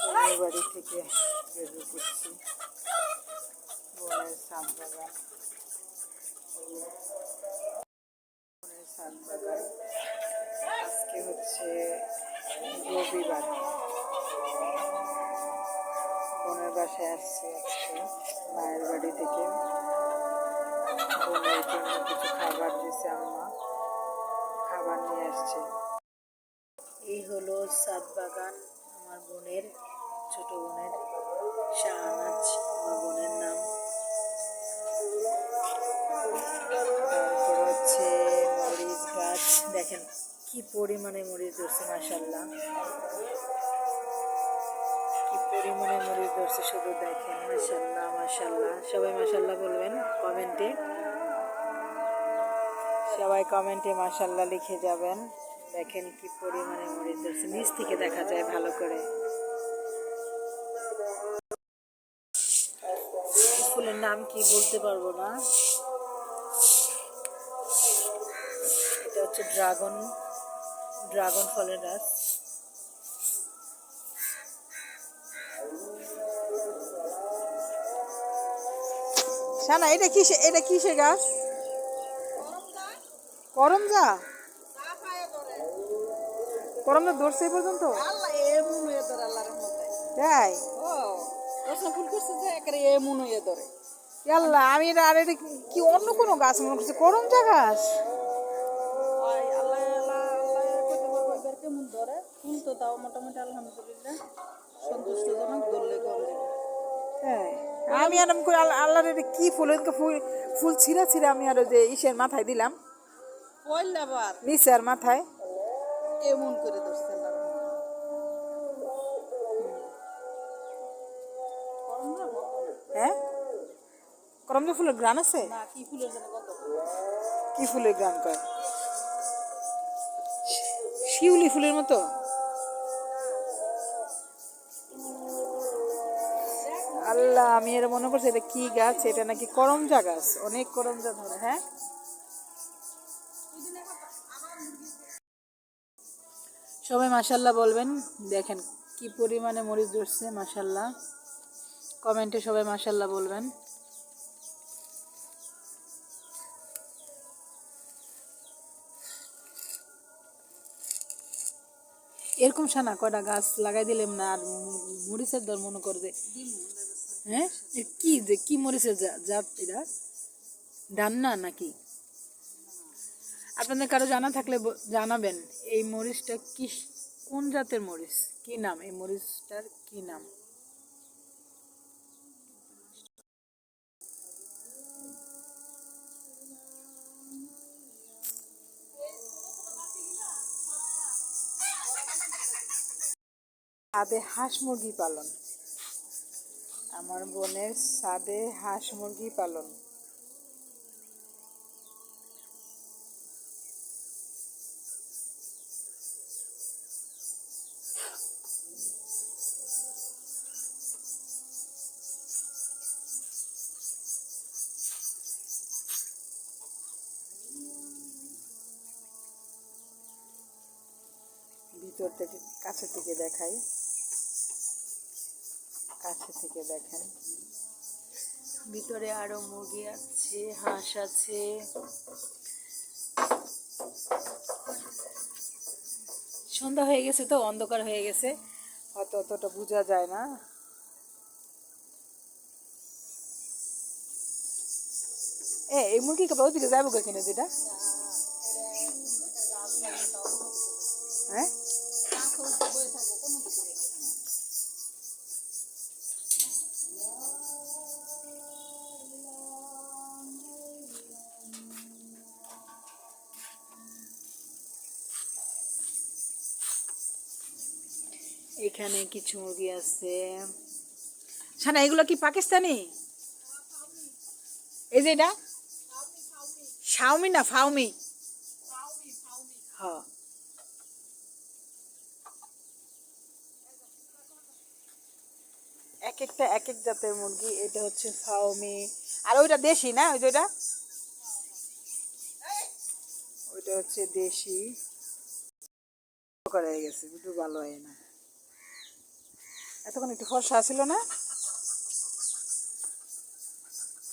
বোনের বাড়ি থেকে বেরিয়ে পড়ছি। বোনের ছাদ বাগান, বোনের ছাদ বাগান। আজকে হচ্ছে রবিবার। বোনের বাসায় আসছি আজকে মায়ের বাড়ি থেকে। বোনের জন্য কিছু খাবার দিয়েছে আম্মা, খাবার নিয়ে আসছে। এই হলো ছাদ বাগান আমার বোনের, ছোট বোনের শাহনাজ আমার বোনের নাম। তারপর হচ্ছে মরিচ গাছ, দেখেন কি পরিমাণে মরিচ ধরছে, মাশাআল্লাহ কি পরিমাণে মরিচ ধরছে, শুধু দেখেন। মাশাআল্লাহ মাশাআল্লাহ, সবাই মাশাআল্লাহ বলবেন কমেন্টে, সবাই কমেন্টে মাশাআল্লাহ লিখে যাবেন। দেখেন কি পরিমাণে মরিচ ধরছে, নিচ থেকে দেখা যায় ভালো করে। ফুলের নাম কি বলতে পারবো না। এটা হচ্ছে ড্রাগন ফলের গাছ। শানা, এটা কিসের গাছ? করমজা। করমজা ধরছে এই পর্যন্ত? তাই? আল্লাহ, আমি আর এটা কি অন্য কোনো গাছ মনে করছি, করমজা গাছ। মোটামুটি আলহামদুলিল্লাহ সন্তুষ্টজনক, ধরলে কম। হ্যাঁ, আমি আর আল্লাহর এটা কি ফুল, ফুল ছিঁড়া ছিঁড়া আমি আরো যে ইসের মাথায় দিলাম, নিচে আর মাথায় এমন করে ধরছে। হ্যাঁ, করমজা ফুলের গ্রান আছে? কি ফুলের গ্রান কয়? শিউলি ফুলের মতো। আল্লাহ, আমি এর মনে করছি এটা কি গাছ, এটা নাকি করমজা গাছ, অনেক করমজা ধরে। হ্যাঁ, সবাই মাশাআল্লাহ বলবেন। দেখেন কি পরিমাণে মরিচ ধরছে, মাশাআল্লাহ। কমেন্টে সবাই মাশাআল্লাহ বলবেন। এরকম শানা কয়টা গাছ লাগাই দিলাম না, আর মরিচের দর মনে করবে। হ্যাঁ, কি মরিচের জাত এটা? ডান্না নাকি? আপনাদের কারো জানা থাকলে জানাবেন, এই মরিচটা কি, কোন জাতের মরিচ, কি নাম এই মরিচটার, কি নাম? ছাদে হাঁস মুরগি পালন, আমার বোনের ছাদে হাঁস মুরগি পালন। ভিতর থেকে কাছে থেকে দেখাই, কাছে থেকে দেখেন। ভিতরে আরো মুরগি আছে, হাঁস আছে। সন্ধ্যা হয়ে গেছে তো, অন্ধকার হয়ে গেছে, হয়তো অতটা বোঝা যায় না। এই মুরগি কাপড় ওইদিকে যাবো কিনে যেটা। হ্যাঁ, এখানে কিছু মুরগি আছে। ছানা, এগুলো কি পাকিস্তানি? এই যে এটা শাওমি না ফাউমি? হ্যাঁ, এক একটা এক এক জাতের মুরগি। এটা হচ্ছে ফাউমি, আর ওইটা দেশি না, ওই যেটা, ওইটা হচ্ছে দেশি। করা হয়ে গেছে, দুটো ভালো হয় না। এতক্ষণ একটু ফর্সা ছিল না,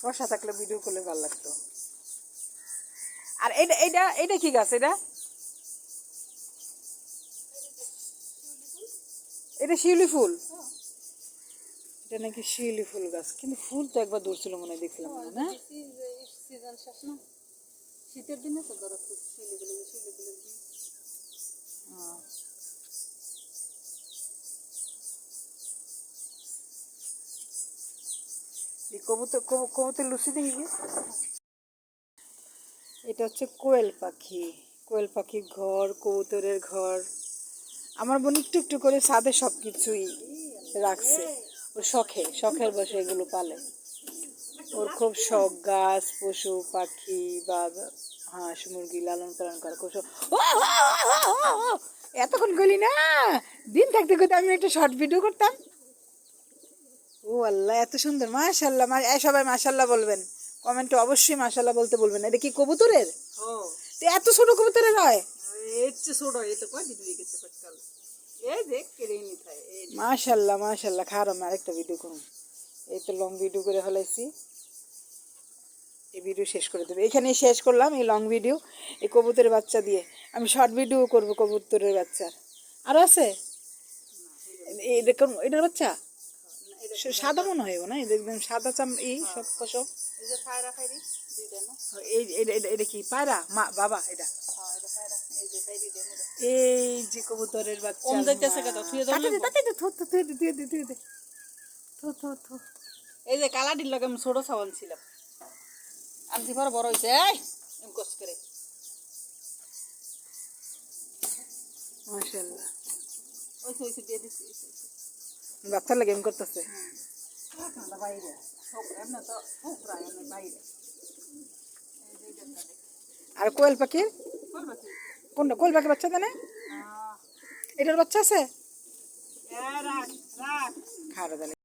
ফর্সা থাকলে ভিডিও করলে ভালো লাগতো। আর এটা এটা এটা কি গাছ? এটা এটা শিউলি ফুল। এটা নাকি শিউলি ফুল গাছ, কিন্তু ফুল তো একবার ধরছিল মনে হয়, দেখছিলাম না? সিজন শেষ না, শীতের দিনে তো ধরো শিউলিগুলো কবুতর কবুতর লুচি দেখি গে। এটা হচ্ছে কোয়েল পাখি, কোয়েল পাখির ঘর, কবুতরের ঘর। আমার বোন একটু একটু করে ছাদে সব কিছুই রাখছে, ওর শখের বসে এগুলো পালে। ওর খুব শখ গাছ, পশু পাখি বা হাঁস মুরগি লালন পালন করা খুব শখ। এতক্ষণ গলি না, দিন থাকতে করতে আমি একটা শর্ট ভিডিও করতাম। ও আল্লাহ, এত সুন্দর, মাশাল্লাহ। সবাই মাশাল্লাহ বলবেন, কমেন্টে অবশ্যই মাশাল্লাহ বলতে বলবেন। এটা কি কবুতরের? তো এত ছোট কবুতরের হয়? মাশাল্লাহ মাশাল্লাহ। খারাপ, আমি আরেকটা ভিডিও করুন। এই তো লং ভিডিও করে ফেলাইছি, এই ভিডিও শেষ করে দেবে, এখানেই শেষ করলাম এই লং ভিডিও এই কবুতরের বাচ্চা দিয়ে। আমি শর্ট ভিডিও করবো কবুতরের বাচ্চার। আরও আছে এরকম, এটার বাচ্চা সাদা মনে হয় না, দেখবেন সাদা সব পশম। এটা কি পায়রা? মা বাবা এটা এই যে কবুতরের বাচ্চা। এই যে কালাডির লগে আমি ছোট ছাওয়ান ছিলাম, আনছি পরে বড় হয়েছে করে। মাশাআল্লাহ, ওইসে দিয়ে দিচ্ছি বাচ্চার লাগে এম করতেছে। বাইরে এমনি তো প্রায় বাইরে। আর কোয়েল পাখির কোনটা? কোয়েল পাখির বাচ্চা দেয় না? এটার বাচ্চা আছে? রাখ রাখ খাওয়া